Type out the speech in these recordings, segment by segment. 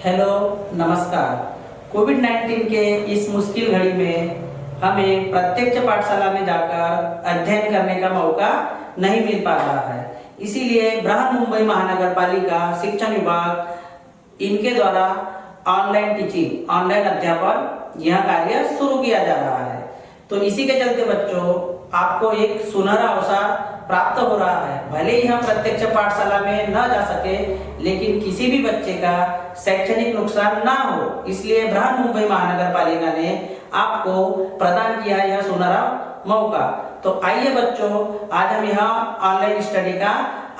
Hello, नमस्कार। कोविड-19 के इस मुश्किल घड़ी में हमें प्रत्यक्ष पाठशाला में जाकर अध्ययन करने का मौका नहीं मिल पा रहा है। इसीलिए बृहन्मुंबई महानगर पालिका शिक्षण विभाग इनके द्वारा ऑनलाइन टीचिंग, ऑनलाइन अध्यापन यह कार्य शुरू किया जा रहा है। तो इसी के चलते बच्चों, आपको एक सुनहरा अवसर प्राप्त हो रहा है। भले ही हम प्रत्यक्ष पाठशाला में न जा सके, लेकिन किसी भी बच्चे का शैक्षणिक नुकसान ना हो, इसलिए बृहन्मुंबई महानगर पालिका ने आपको प्रदान किया है यह सुनहरा मौका। तो आइए बच्चों, आज हम यहाँ ऑनलाइन स्टडी का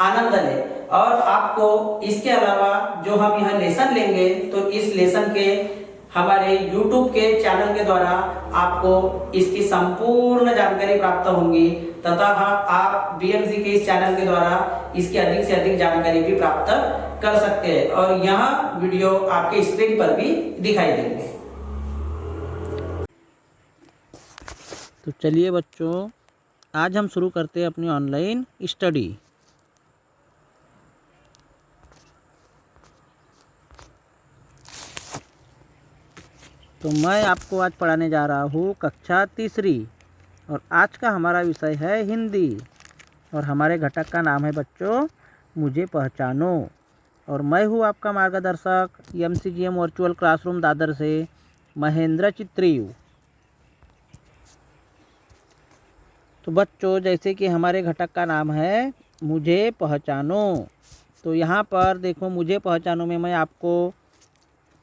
आनंद लें और आपको इसके अलावा जो हम यहाँ लेसन लेंगे, तो इस लेसन के हमारे YouTube के चैनल के द्वारा आपको इसकी संपूर्ण जानकारी प्राप्त होंगी तथा आप BMC के इस चैनल के द्वारा इसकी अधिक से अधिक जानकारी भी प्राप्त कर सकते हैं और यह वीडियो आपके स्क्रीन पर भी दिखाई देंगे। तो चलिए बच्चों, आज हम शुरू करते हैं अपनी ऑनलाइन स्टडी। तो मैं आपको आज पढ़ाने जा रहा हूँ कक्षा तीसरी और आज का हमारा विषय है हिंदी और हमारे घटक का नाम है बच्चों मुझे पहचानो। और मैं हूँ आपका मार्गदर्शक MCGM वर्चुअल क्लासरूम दादर से महेंद्र चित्रियू। तो बच्चों, जैसे कि हमारे घटक का नाम है मुझे पहचानो, तो यहाँ पर देखो मुझे पहचानो में मैं आपको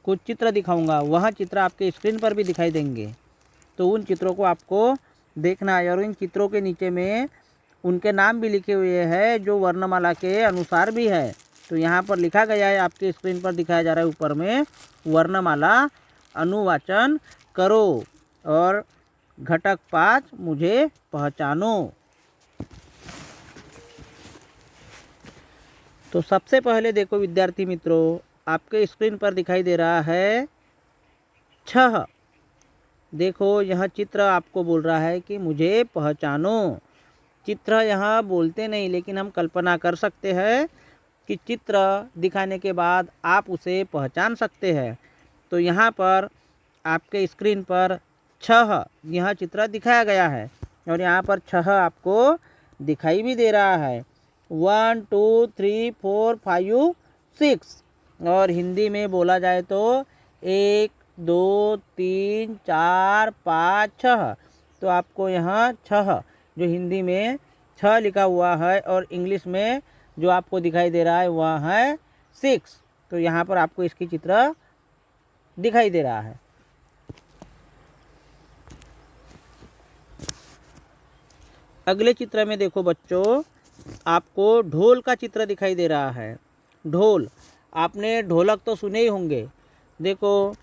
कुछ चित्र दिखाऊंगा। वह चित्र आपके स्क्रीन पर भी दिखाई देंगे, तो उन चित्रों को आपको देखना है और इन चित्रों के नीचे में उनके नाम भी लिखे हुए हैं जो वर्णमाला के अनुसार भी है। तो यहाँ पर लिखा गया है, आपके स्क्रीन पर दिखाया जा रहा है ऊपर में, वर्णमाला अनुवाचन करो और घटक 5 मुझे पहचानो। तो सबसे पहले देखो विद्यार्थी मित्रों, आपके स्क्रीन पर दिखाई दे रहा है 6। देखो यह चित्र आपको बोल रहा है कि मुझे पहचानो। चित्र यहाँ बोलते नहीं, लेकिन हम कल्पना कर सकते हैं कि चित्र दिखाने के बाद आप उसे पहचान सकते हैं। तो यहाँ पर आपके स्क्रीन पर 6 यह चित्र दिखाया गया है और यहाँ पर 6 आपको दिखाई भी दे रहा है। 1 2 3 4 5 6 और हिंदी में बोला जाए तो 1 2 3 4 5 6। तो आपको यहाँ 6 जो हिंदी में 6 लिखा हुआ है और इंग्लिश में जो आपको दिखाई दे रहा है वह है 6। तो यहाँ पर आपको इसकी चित्र दिखाई दे रहा है। अगले चित्र में देखो बच्चों, आपको ढोल का चित्र दिखाई दे रहा है। ढोल, आपने ढोलक तो सुने ही होंगे। देखो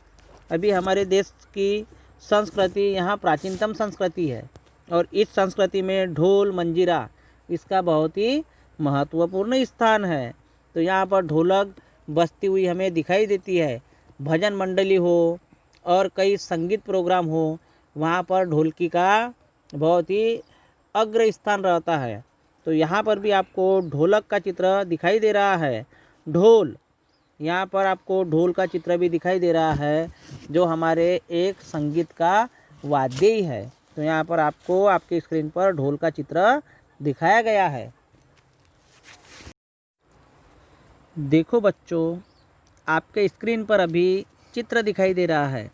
अभी हमारे देश की संस्कृति यहाँ प्राचीनतम संस्कृति है और इस संस्कृति में ढोल मंजीरा इसका बहुत ही महत्वपूर्ण स्थान है। तो यहाँ पर ढोलक बजती हुई हमें दिखाई देती है। भजन मंडली हो और कई संगीत प्रोग्राम हो, वहाँ पर ढोलकी का बहुत ही अग्र स्थान रहता है। तो यहाँ पर भी आपको ढोलक का चित्र दिखाई दे रहा है। ढोल, यहाँ पर आपको ढोल का चित्र भी दिखाई दे रहा है जो हमारे एक संगीत का वाद्य ही है। तो यहाँ पर आपको आपके स्क्रीन पर ढोल का चित्र दिखाया गया है। देखो बच्चों, आपके स्क्रीन पर अभी चित्र दिखाई दे रहा है।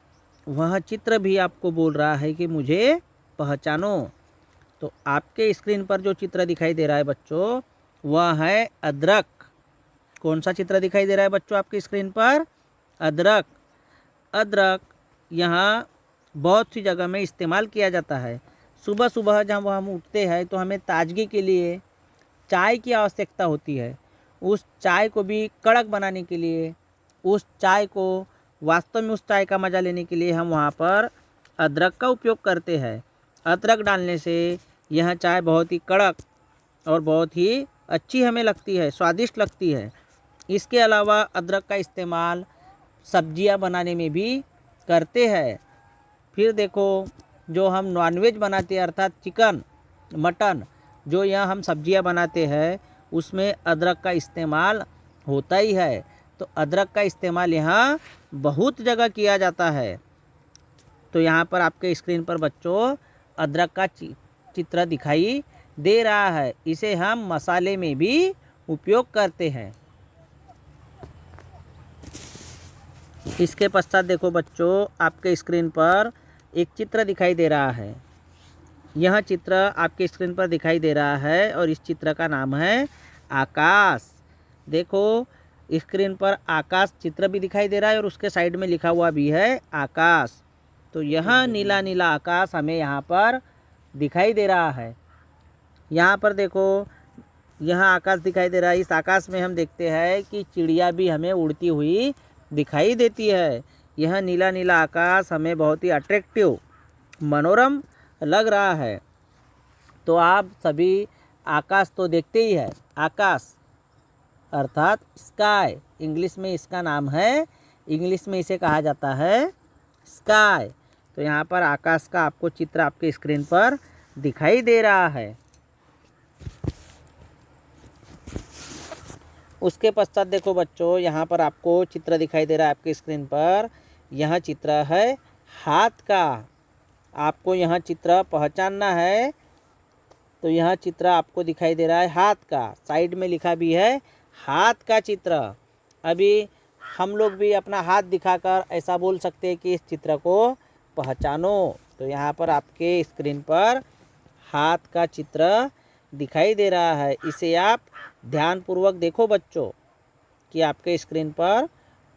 वह चित्र भी आपको बोल रहा है कि मुझे पहचानो। तो आपके स्क्रीन पर जो चित्र दिखाई दे रहा है बच्चों, वह है अदरक। कौन सा चित्र दिखाई दे रहा है बच्चों आपकी स्क्रीन पर? अदरक। अदरक यहाँ बहुत सी जगह में इस्तेमाल किया जाता है। सुबह सुबह जब हम उठते हैं तो हमें ताजगी के लिए चाय की आवश्यकता होती है। उस चाय को भी कड़क बनाने के लिए, उस चाय को वास्तव में उस चाय का मज़ा लेने के लिए हम वहाँ पर अदरक का उपयोग करते हैं। अदरक डालने से यह चाय बहुत ही कड़क और बहुत ही अच्छी हमें लगती है, स्वादिष्ट लगती है। इसके अलावा अदरक का इस्तेमाल सब्जियां बनाने में भी करते हैं। फिर देखो, जो हम नॉनवेज बनाते हैं अर्थात चिकन मटन, जो यह हम सब्जियां बनाते हैं उसमें अदरक का इस्तेमाल होता ही है। तो अदरक का इस्तेमाल यहाँ बहुत जगह किया जाता है। तो यहाँ पर आपके स्क्रीन पर बच्चों अदरक का चित्र दिखाई दे रहा है। इसे हम मसाले में भी उपयोग करते हैं। इसके पश्चात देखो बच्चों आपके स्क्रीन पर एक चित्र दिखाई दे रहा है। यह चित्र आपके स्क्रीन पर दिखाई दे रहा है और इस चित्र का नाम है आकाश। देखो स्क्रीन पर आकाश चित्र भी दिखाई दे रहा है और उसके साइड में लिखा हुआ भी है आकाश। तो यह नीला नीला आकाश हमें यहाँ पर दिखाई दे रहा है। यहाँ पर देखो यह आकाश दिखाई दे रहा है। इस आकाश में हम देखते हैं कि चिड़िया भी हमें उड़ती हुई दिखाई देती है। यह नीला नीला आकाश हमें बहुत ही अट्रैक्टिव मनोरम लग रहा है। तो आप सभी आकाश तो देखते ही है। आकाश अर्थात स्काई, इंग्लिश में इसका नाम है, इंग्लिश में इसे कहा जाता है स्काई। तो यहाँ पर आकाश का आपको चित्र आपके स्क्रीन पर दिखाई दे रहा है। उसके पश्चात देखो बच्चों यहाँ पर आपको चित्र दिखाई दे रहा है आपके स्क्रीन पर। यह चित्र है हाथ का। आपको यह चित्र पहचानना है। तो यह चित्र आपको दिखाई दे रहा है हाथ का। साइड में लिखा भी है हाथ का चित्र। अभी हम लोग भी अपना हाथ दिखाकर ऐसा बोल सकते हैं कि इस चित्र को पहचानो। तो यहाँ पर आपके स्क्रीन पर हाथ का चित्र दिखाई दे रहा है। इसे आप ध्यानपूर्वक देखो बच्चों कि आपके स्क्रीन पर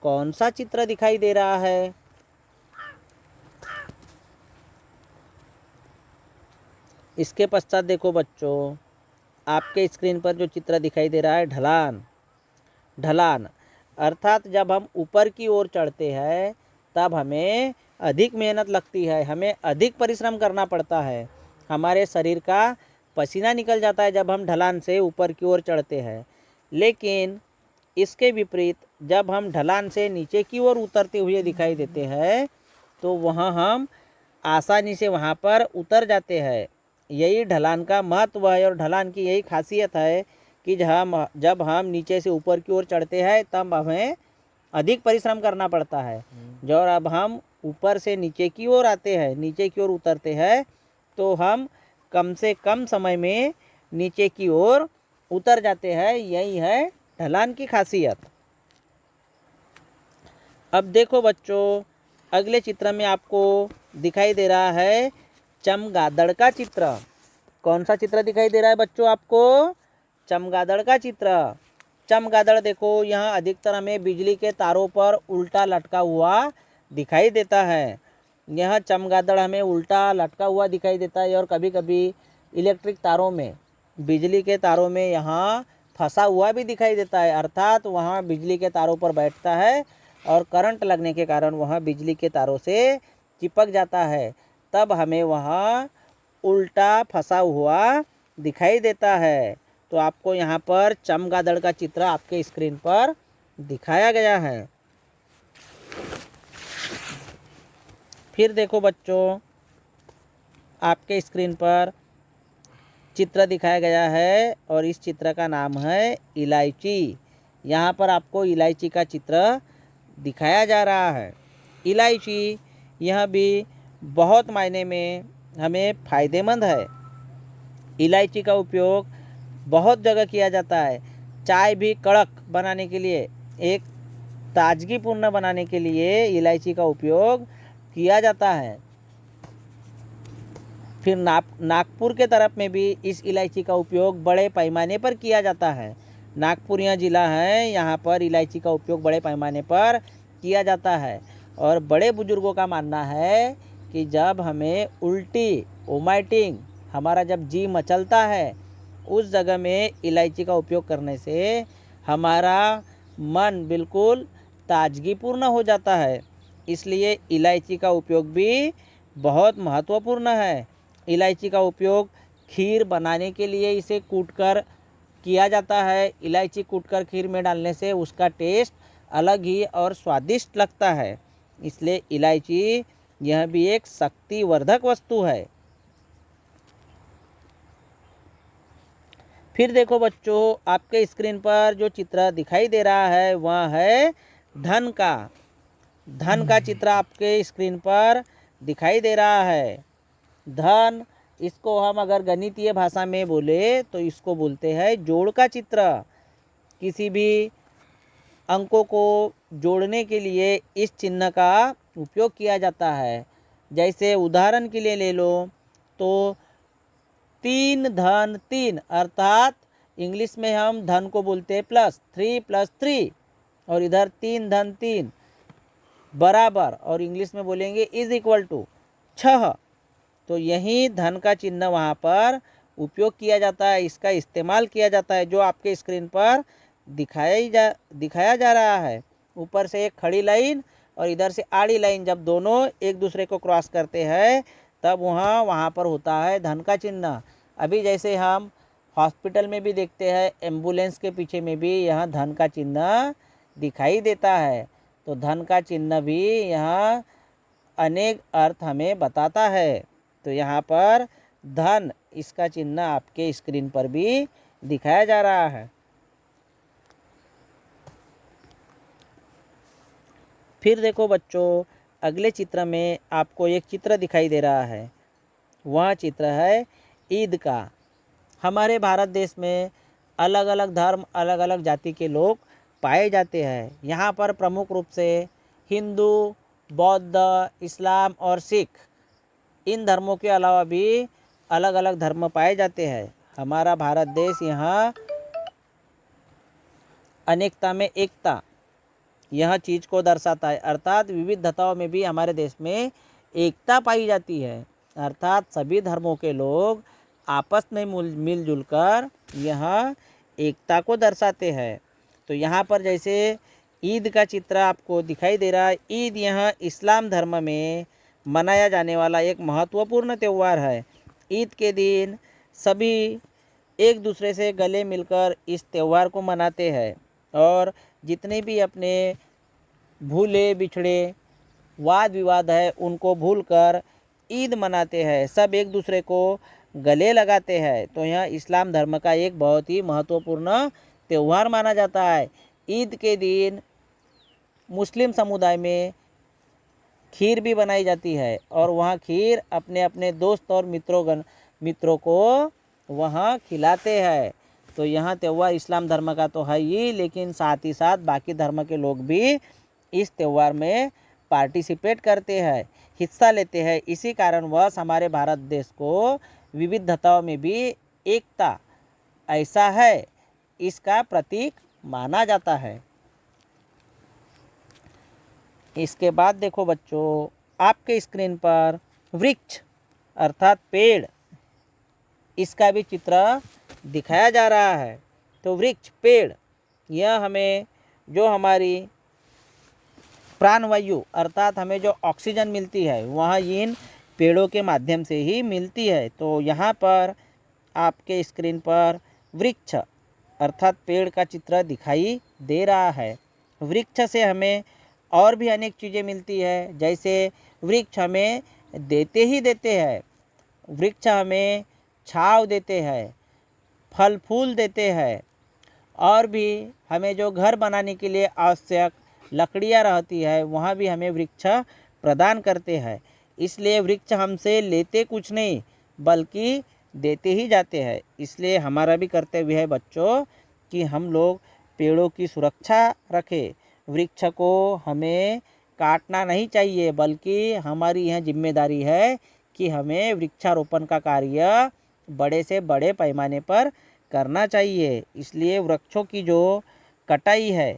कौन सा चित्र दिखाई दे रहा है। इसके पश्चात देखो बच्चों आपके स्क्रीन पर जो चित्र दिखाई दे रहा है ढलान। ढलान अर्थात जब हम ऊपर की ओर चढ़ते हैं तब हमें अधिक मेहनत लगती है, हमें अधिक परिश्रम करना पड़ता है। हमारे शरीर का पसीना निकल जाता है जब हम ढलान से ऊपर की ओर चढ़ते हैं। लेकिन इसके विपरीत जब हम ढलान से नीचे की ओर उतरते हुए दिखाई देते हैं तो वहाँ हम आसानी से वहाँ पर उतर जाते हैं। यही ढलान का महत्व है और ढलान की यही खासियत है कि जब हम नीचे से ऊपर की ओर चढ़ते हैं तब हमें अधिक परिश्रम करना पड़ता है। जो अब हम ऊपर से नीचे की ओर आते हैं, नीचे की ओर उतरते हैं तो हम कम से कम समय में नीचे की ओर उतर जाते हैं। यही है ढलान की खासियत। अब देखो बच्चों अगले चित्र में आपको दिखाई दे रहा है चमगादड़ का चित्र। कौन सा चित्र दिखाई दे रहा है बच्चों आपको? चमगादड़ का चित्र। चमगादड़ देखो यहाँ अधिकतर हमें बिजली के तारों पर उल्टा लटका हुआ दिखाई देता है। यह चमगादड़ हमें उल्टा लटका हुआ दिखाई देता है और कभी कभी इलेक्ट्रिक तारों में, बिजली के तारों में यहाँ फंसा हुआ भी दिखाई देता है। अर्थात वहाँ बिजली के तारों पर बैठता है और करंट लगने के कारण वहाँ बिजली के तारों से चिपक जाता है, तब हमें वहाँ उल्टा फंसा हुआ दिखाई देता है। तो आपको यहाँ पर चमगादड़ का चित्र आपके स्क्रीन पर दिखाया गया है। फिर देखो बच्चों आपके स्क्रीन पर चित्र दिखाया गया है और इस चित्र का नाम है इलायची। यहाँ पर आपको इलायची का चित्र दिखाया जा रहा है। इलायची यह भी बहुत मायने में हमें फ़ायदेमंद है। इलायची का उपयोग बहुत जगह किया जाता है। चाय भी कड़क बनाने के लिए, एक ताजगीपूर्ण बनाने के लिए इलायची का उपयोग किया जाता है। फिर नागपुर के तरफ में भी इस इलायची का उपयोग बड़े पैमाने पर किया जाता है। नागपुर यह ज़िला है, यहाँ पर इलायची का उपयोग बड़े पैमाने पर किया जाता है। और बड़े बुजुर्गों का मानना है कि जब हमें उल्टी, वोमिटिंग, हमारा जब जी मचलता है उस जगह में इलायची का उपयोग करने से हमारा मन बिल्कुल ताजगीपूर्ण हो जाता है। इसलिए इलायची का उपयोग भी बहुत महत्वपूर्ण है। इलायची का उपयोग खीर बनाने के लिए इसे कूटकर किया जाता है। इलायची कूटकर खीर में डालने से उसका टेस्ट अलग ही और स्वादिष्ट लगता है। इसलिए इलायची यह भी एक शक्तिवर्धक वस्तु है। फिर देखो बच्चों, आपके स्क्रीन पर जो चित्र दिखाई दे रहा है वह है धन का। धन का चित्र आपके स्क्रीन पर दिखाई दे रहा है। धन, इसको हम अगर गणितीय भाषा में बोले तो इसको बोलते हैं जोड़ का चित्र। किसी भी अंकों को जोड़ने के लिए इस चिन्ह का उपयोग किया जाता है। जैसे उदाहरण के लिए ले लो तो 3 धन 3, अर्थात इंग्लिश में हम धन को बोलते हैं प्लस, 3 + 3, और इधर 3 धन 3 बराबर, और इंग्लिश में बोलेंगे = 6। तो यही धन का चिन्ह वहाँ पर उपयोग किया जाता है, इसका इस्तेमाल किया जाता है, जो आपके स्क्रीन पर दिखाया जा रहा है। ऊपर से एक खड़ी लाइन और इधर से आड़ी लाइन, जब दोनों एक दूसरे को क्रॉस करते हैं तब वहाँ पर होता है धन का चिन्ह। अभी जैसे हम हॉस्पिटल में भी देखते हैं, एम्बुलेंस के पीछे में भी यहाँ धन का चिन्ह दिखाई देता है। तो धन का चिन्ह भी यहाँ अनेक अर्थ हमें बताता है। तो यहाँ पर धन, इसका चिन्ह आपके स्क्रीन पर भी दिखाया जा रहा है। फिर देखो बच्चों, अगले चित्र में आपको एक चित्र दिखाई दे रहा है। वह चित्र है ईद का। हमारे भारत देश में अलग अलग धर्म, अलग अलग जाति के लोग पाए जाते हैं। यहाँ पर प्रमुख रूप से हिंदू, बौद्ध, इस्लाम और सिख, इन धर्मों के अलावा भी अलग अलग धर्म पाए जाते हैं। हमारा भारत देश यहाँ अनेकता में एकता, यह चीज़ को दर्शाता है। अर्थात विविधताओं में भी हमारे देश में एकता पाई जाती है। अर्थात सभी धर्मों के लोग आपस में मिलजुल कर यह एकता को दर्शाते हैं। तो यहाँ पर जैसे ईद का चित्र आपको दिखाई दे रहा है। ईद यह इस्लाम धर्म में मनाया जाने वाला एक महत्वपूर्ण त्यौहार है। ईद के दिन सभी एक दूसरे से गले मिलकर इस त्यौहार को मनाते हैं, और जितने भी अपने भूले बिछड़े वाद विवाद है उनको भूलकर ईद मनाते हैं। सब एक दूसरे को गले लगाते हैं। तो यह इस्लाम धर्म का एक बहुत ही महत्वपूर्ण त्यौहार माना जाता है। ईद के दिन मुस्लिम समुदाय में खीर भी बनाई जाती है, और वहाँ खीर अपने अपने दोस्त और मित्रों को वहाँ खिलाते हैं। तो यह त्यौहार इस्लाम धर्म का तो है ही, लेकिन साथ ही साथ बाकी धर्म के लोग भी इस त्यौहार में पार्टिसिपेट करते हैं, हिस्सा लेते हैं। इसी कारणवश हमारे भारत देश को विविधताओं में भी एकता, ऐसा है, इसका प्रतीक माना जाता है। इसके बाद देखो बच्चों, आपके स्क्रीन पर वृक्ष अर्थात पेड़, इसका भी चित्र दिखाया जा रहा है। तो वृक्ष, पेड़, यह हमें जो हमारी प्राणवायु अर्थात हमें जो ऑक्सीजन मिलती है वह इन पेड़ों के माध्यम से ही मिलती है। तो यहाँ पर आपके स्क्रीन पर वृक्ष अर्थात पेड़ का चित्र दिखाई दे रहा है। वृक्ष से हमें और भी अनेक चीज़ें मिलती है। जैसे वृक्ष हमें देते ही देते हैं। वृक्ष हमें छांव देते हैं, फल फूल देते हैं, और भी हमें जो घर बनाने के लिए आवश्यक लकड़ियाँ रहती है वहाँ भी हमें वृक्ष प्रदान करते हैं। इसलिए वृक्ष हमसे लेते कुछ नहीं बल्कि देते ही जाते हैं। इसलिए हमारा भी कर्तव्य है बच्चों कि हम लोग पेड़ों की सुरक्षा रखें। वृक्ष को हमें काटना नहीं चाहिए, बल्कि हमारी यह जिम्मेदारी है कि हमें वृक्षारोपण का कार्य बड़े से बड़े पैमाने पर करना चाहिए। इसलिए वृक्षों की जो कटाई है,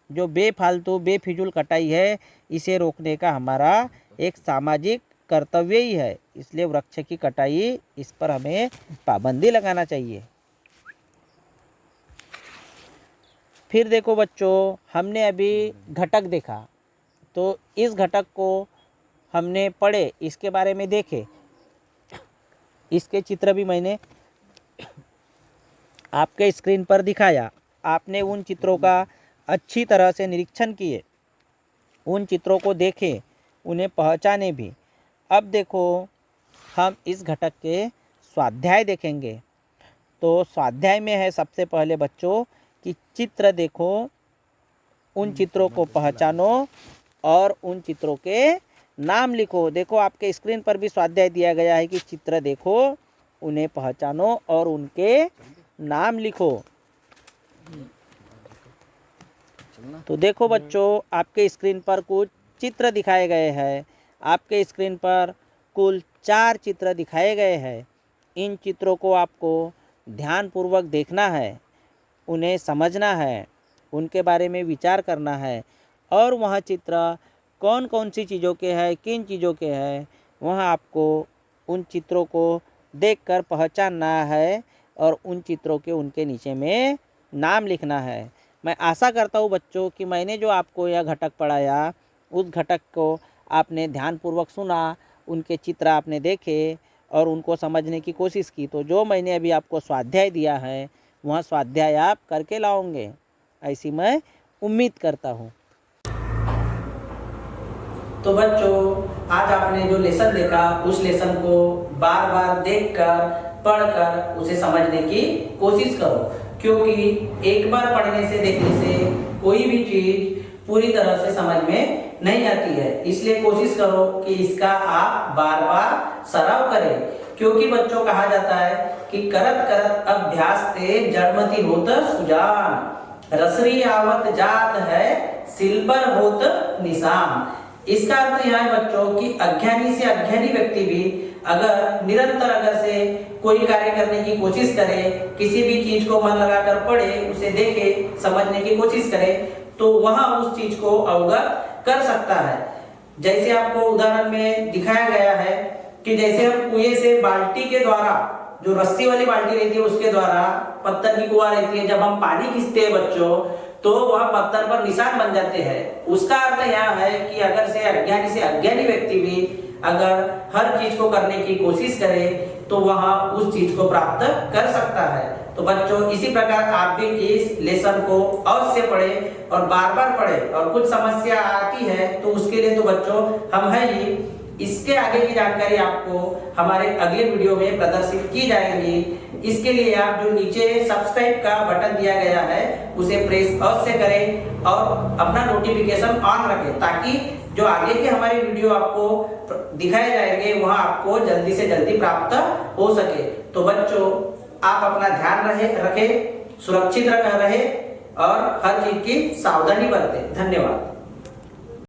जो बेफालतू बेफिजूल कटाई है, इसे रोकने का हमारा एक सामाजिक कर्तव्य ही है। इसलिए वृक्ष की कटाई, इस पर हमें पाबंदी लगाना चाहिए। फिर देखो बच्चों, हमने अभी घटक देखा, तो इस घटक को हमने पढ़े, इसके बारे में देखे, इसके चित्र भी मैंने आपके स्क्रीन पर दिखाया। आपने उन चित्रों का अच्छी तरह से निरीक्षण किए, उन चित्रों को देखें, उन्हें पहचाने भी। अब देखो, हम इस घटक के स्वाध्याय देखेंगे। तो स्वाध्याय में है सबसे पहले बच्चों कि चित्र देखो, उन चित्रों को पहचानो और उन चित्रों के नाम लिखो। देखो आपके स्क्रीन पर भी स्वाध्याय दिया गया है कि चित्र देखो, उन्हें पहचानो और उनके नाम लिखो। तो देखो बच्चों, आपके स्क्रीन पर कुछ चित्र दिखाए गए हैं। आपके स्क्रीन पर कुल 4 चित्र दिखाए गए हैं। इन चित्रों को आपको ध्यानपूर्वक देखना है, उन्हें समझना है, उनके बारे में विचार करना है और वह चित्र कौन कौन सी चीज़ों के हैं, किन चीज़ों के हैं, वह आपको उन चित्रों को देखकर पहचानना है और उन चित्रों के उनके नीचे में नाम लिखना है। मैं आशा करता हूँ बच्चों कि मैंने जो आपको यह घटक पढ़ाया, उस घटक को आपने ध्यानपूर्वक सुना, उनके चित्र आपने देखे और उनको समझने की कोशिश की। तो जो मैंने अभी आपको स्वाध्याय दिया है, वह स्वाध्याय आप करके लाओगे, ऐसी मैं उम्मीद करता हूँ। तो बच्चों, आज आपने जो लेसन देखा, उस लेसन को बार बार देखकर, पढ़कर उसे समझने की कोशिश करो, क्योंकि एक बार पढ़ने से, देखने से कोई भी चीज पूरी तरह से समझ में नहीं आती है। इसलिए कोशिश करो कि इसका आप बार बार सराव करें, क्योंकि बच्चों कहा जाता है कि करत करत अभ्यास ते जड़मति होत सुजान, रसरी आवत जात है सिल पर होत निशान। इसका अर्थ यह है बच्चों कि अज्ञानी से अज्ञानी व्यक्ति भी अगर निरंतर से कोई कार्य करने की कोशिश करे, किसी भी चीज को मन लगाकर पढ़े, उसे देखे, समझने की कोशिश करे, तो वह उस चीज को अवगत कर सकता है। जैसे आपको उदाहरण में दिखाया गया है कि जैसे हम कुएं से बाल्टी के द्वारा, जो रस्सी वाली बाल्टी रहती है उसके द्वारा, पत्थर की कुआं रहती है, जब हम पानी खींचते हैं बच्चों, तो वह पत्थर पर निशान बन जाते हैं। उसका अर्थ यह है कि अगर से अज्ञानी व्यक्ति भी अगर हर चीज को करने की कोशिश करे तो वह उस चीज को प्राप्त कर सकता है। तो बच्चों, इसी प्रकार आप भी इस लेसन को अवश्य पढ़ें और बार बार पढ़ें। और कुछ समस्या आती है तो उसके लिए तो बच्चों हम है ही। इसके आगे की जानकारी आपको हमारे अगले वीडियो में प्रदर्शित की जाएगी। इसके लिए आप जो नीचे सब्सक्राइब का बटन दिया गया है उसे प्रेस अवश्य करें और अपना नोटिफिकेशन ऑन रखें, ताकि जो आगे के हमारे वीडियो आपको दिखाए जाएंगे वह आपको जल्दी से जल्दी प्राप्त हो सके। तो बच्चों, आप अपना ध्यान रखें, सुरक्षित रहे और हर चीज की सावधानी बरतें। धन्यवाद।